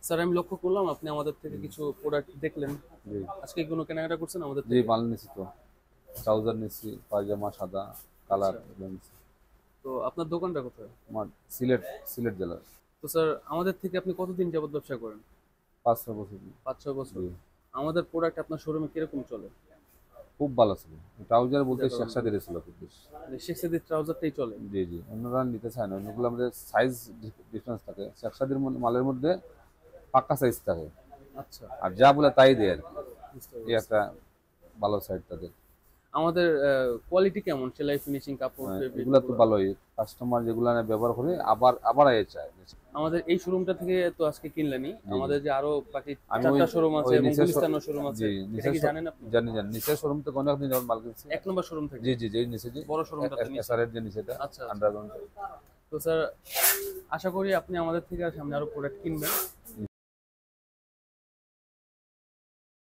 Sir আমি লক্ষ্য করলাম আপনি আমাদের থেকে হুম, কিছু প্রোডাক্ট দেখলেন। জি আজকে কোনো কেনাকাটা করছেন আমাদের জি থেকে? মাল নিছি তো। ট্রাউজার নিছি, পায়জামা সাদা কালার আচ্ছা। নিছি। তো আপনার দোকানটা কোথায়? আমার সিলেট, সিলেট জেলার। তো স্যার আমাদের থেকে আপনি কতদিন যাবত ব্যবসা করেন? ৫-৬ বছর। ৫-৬ বছর। জি আমাদের প্রোডাক্ট আপনার শোরুমে কিরকম চলে? খুব ভালো ছিল। ট্রাউজার বলতে যাক শেখ আলহামদুলিল্লাহ। সাদির ছিল খুব বেশি। মানে শেখ সাদির ট্রাউজারটাই চলে? জি জি, অন্যরা নিতে চায় না, অন্যগুলো আমাদের সাইজ ডিফারেন্স থাকে। শেখ সাদির মালের মধ্যে পাক্কা সাইজ থাকে, আচ্ছা, আর যা বলে তাই দেয় আর কি। বুঝতে এই পেরেছি। একটা ভালো সাইড তাদের। আমাদের কোয়ালিটি কেমন? সেলাই, ফিনিশিং, কাপড়, ফেব্রিক এগুলা তো এগুলো? ভালোই, কাস্টমার যেগুলা ব্যবহার করে আবার আবার আয় চায়। আমাদের এই শোরুমটা থেকে তো আজকে কিনলেনই। জি জি, আমাদের যে আরো বাকি আমি ৪ ওই টা শোরুম আছে ওই এবং নিচের গুলিস্তানেও শোরুম আছে। জি এটা নিচের কি জানেন আপনি? জানি জানি নিচের শোরুম থেকে অনেক দিন যাওয়ার মাল কিনছি। ১ নম্বর শোরুম থেকে? জি জি জি, নিচে জি, বড় শোরুমটাতে নিচে? এসআর এর যে নিচেটা আচ্ছা, আচ্ছা। আন্ডারগ্রাউন্ড। তো স্যার আশা করি আপনি আমাদের থেকে আর সামনে আরো প্রোডাক্ট কিনবেন।